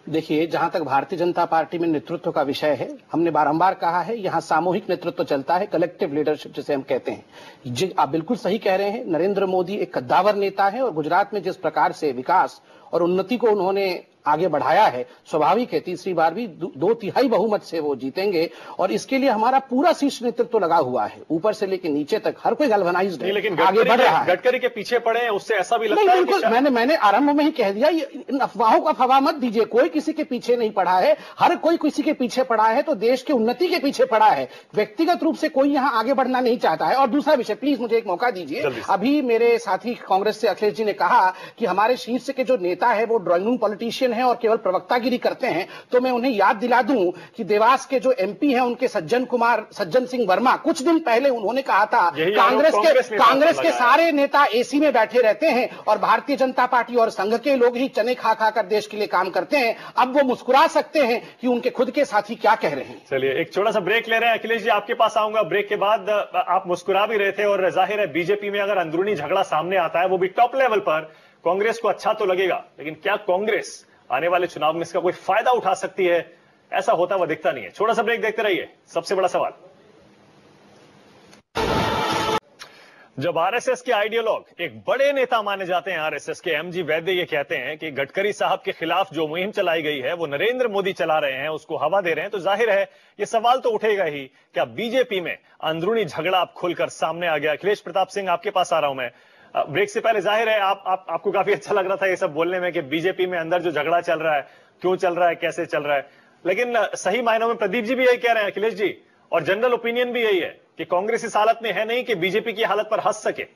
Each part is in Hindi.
देखिए, जहां तक भारतीय जनता पार्टी में नेतृत्व का विषय है, हमने बारंबार कहा है, यहां सामूहिक नेतृत्व चलता है, कलेक्टिव लीडरशिप जिसे हम कहते हैं। जी, आप बिल्कुल सही कह रहे हैं। नरेंद्र मोदी एक कद्दावर नेता है और गुजरात में जिस प्रकार से विकास और उन्नति को उन्होंने आगे बढ़ाया है, स्वाभाविक है तीसरी बार भी 2/3 बहुमत से वो जीतेंगे। और इसके लिए हमारा पूरा शीर्ष नेतृत्व लगा हुआ है, ऊपर से लेकर नीचे तक हर कोई गैल्वनाइज्ड है, लेकिन आगे बढ़ रहा है। गडकरी के पीछे पड़े हैं, उससे ऐसा भी लगता है। बिल्कुल, मैंने आरंभ में ही कह दिया, इन अफवाहों का फवा मत दीजिए। कोई किसी के पीछे नहीं पड़ा है, हर कोई किसी के पीछे पड़ा है तो देश की उन्नति के पीछे पड़ा है। व्यक्तिगत रूप से कोई यहां आगे बढ़ना नहीं चाहता है। और दूसरा विषय, प्लीज मुझे एक मौका दीजिए। अभी मेरे साथी कांग्रेस से अखिलेश जी ने कहा कि हमारे शीर्ष के जो नेता है वो ड्राइंग रूम पॉलिटिशियन है और केवल प्रवक्तागिरी करते हैं। तो मैं उन्हें याद दिला दूं कि देवास के जो एमपी हैं, उनके सज्जन सिंह वर्मा, कुछ दिन पहले उन्होंने कहा था कांग्रेस के सारे नेता एसी में बैठे रहते हैं और भारतीय जनता पार्टी और संघ के लोग ही चने खा खा कर देश के लिए काम करते हैं। अब वो मुस्कुरा सकते हैं कि उनके खुद के साथी क्या कह रहे हैं। चलिए एक छोटा सा ब्रेक ले रहे हैं। अखिलेश जी, आपके पास आऊंगा ब्रेक के बाद। आप मुस्कुरा भी रहे थे और जाहिर है बीजेपी में अगर अंदरूनी झगड़ा सामने आता है, वो भी टॉप लेवल पर, कांग्रेस को अच्छा तो लगेगा, लेकिन क्या कांग्रेस आने वाले चुनाव में इसका कोई फायदा उठा सकती है? ऐसा होता हुआ दिखता नहीं है। छोटा सा ब्रेक देखते रहिए। सबसे बड़ा सवाल, जब आरएसएस के आइडियोलॉग एक बड़े नेता माने जाते हैं, आरएसएस के एमजी वैद्य ये कहते हैं कि गडकरी साहब के खिलाफ जो मुहिम चलाई गई है वो नरेंद्र मोदी चला रहे हैं, उसको हवा दे रहे हैं, तो जाहिर है ये सवाल तो उठेगा ही, क्या बीजेपी में अंदरूनी झगड़ा अब खुलकर सामने आ गया? अखिलेश प्रताप सिंह, आपके पास आ रहा हूं मैं। ब्रेक से पहले जाहिर है आपको काफी अच्छा लग रहा था ये सब बोलने में कि बीजेपी में अंदर जो झगड़ा चल रहा है, क्यों चल रहा है, कैसे चल रहा है, लेकिन सही मायनों में प्रदीप जी भी यही कह रहे हैं, अखिलेश जी, और जनरल ओपिनियन भी यही है कि कांग्रेस इस हालत में है नहीं कि बीजेपी की हालत पर हंस सके।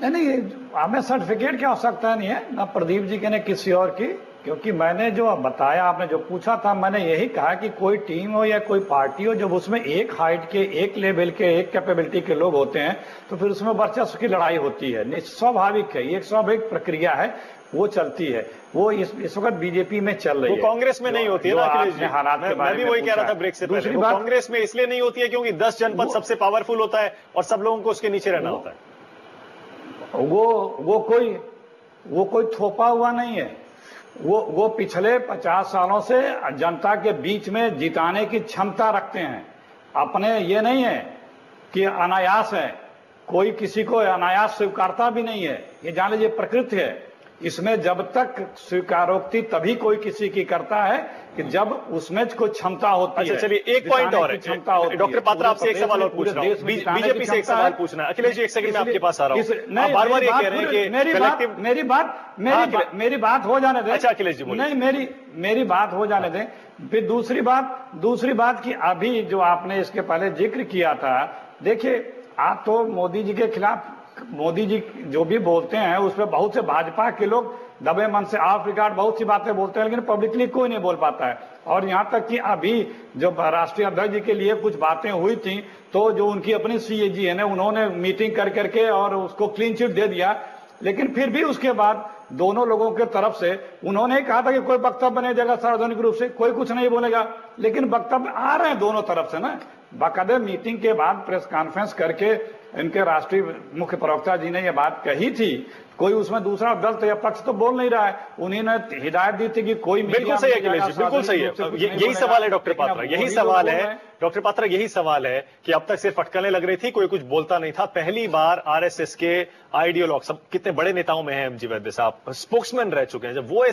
नहीं, हमें सर्टिफिकेट की आवश्यकता नहीं है, ना प्रदीप जी के, ने किसी और की, क्योंकि मैंने जो बताया, आपने जो पूछा था, मैंने यही कहा कि कोई टीम हो या कोई पार्टी हो, जब उसमें एक हाइट के, एक लेवल के, एक कैपेबिलिटी के लोग होते हैं तो फिर उसमें वर्चस्व की लड़ाई होती है। स्वाभाविक है, ये एक स्वाभाविक प्रक्रिया है, वो चलती है। वो इस वक्त बीजेपी में चल रही है, वो कांग्रेस में नहीं होती है ना अखिलेश जी। हालात मैं भी वही कह रहा था ब्रेक से पहले, वो कांग्रेस में इसलिए नहीं होती है क्योंकि 10 जनपद सबसे पावरफुल होता है और सब लोगों को उसके नीचे रहना होता है। वो कोई थोपा हुआ नहीं है। वो पिछले 50 सालों से जनता के बीच में जिताने की क्षमता रखते हैं। अपने ये नहीं है कि अनायास है, कोई किसी को अनायास स्वीकारता भी नहीं है। ये जान लीजिए प्रकृति है, इसमें जब तक स्वीकारोक्ति तभी कोई किसी की करता है कि जब उसमें कोई क्षमता होती है। अच्छा चलिए, एक पॉइंट और है डॉक्टर पात्रा, आपसे एक सवाल और पूछ रहा हूं, बीजेपी से एक सवाल पूछना है। अखिलेश जी एक सेकंड में आपके पास आ रहा हूं। आप बार-बार ये कह रहे हैं कि मेरी बात हो जाने दें। अच्छा अखिलेश जी बोलिए। नहीं, मेरी बात हो जाने दें। फिर दूसरी बात की अभी जो आपने इसके पहले जिक्र किया था, देखिए आप तो मोदी जी के खिलाफ, मोदी जी जो भी बोलते हैं उस पर बहुत से भाजपा के लोग दबे मन से ऑफ रिकॉर्ड बहुत सी बातें बोलते हैं, लेकिन पब्लिकली कोई नहीं बोल पाता है। और यहां तक कि अभी जो राष्ट्रीय अध्यक्ष जी के लिए कुछ बातें हुई थी, तो जो उनकी अपनी सीएजी है ना, उन्होंने मीटिंग कर करके और उसको क्लीन चिट दे दिया। लेकिन फिर भी उसके बाद दोनों लोगों के तरफ से उन्होंने कहा था कि कोई वक्तव्य नहीं देगा सार्वजनिक रूप से, कोई कुछ नहीं बोलेगा, लेकिन वक्तव्य आ रहे हैं दोनों तरफ से ना। बाकायदे मीटिंग के बाद प्रेस कॉन्फ्रेंस करके इनके राष्ट्रीय मुख्य प्रवक्ता जी ने यह बात कही थी। कोई उसमें दूसरा दल या पक्ष तो बोल नहीं रहा है, उन्हीं ने हिदायत दी थी कि कोई बिल्कुल सही है अखिलेश जी, बिल्कुल सही है। यही सवाल है डॉक्टर पात्रा, यही सवाल है डॉक्टर पात्रा, यही सवाल है कि अब तक सिर्फ अटकलें लग रही थी, कोई कुछ बोलता नहीं था। पहली बार आरएसएस के आइडियोलॉग, सब कितने बड़े नेताओं में हैं एमजी वैद्य साहब, स्पोक्समैन रह चुके हैं, जब वो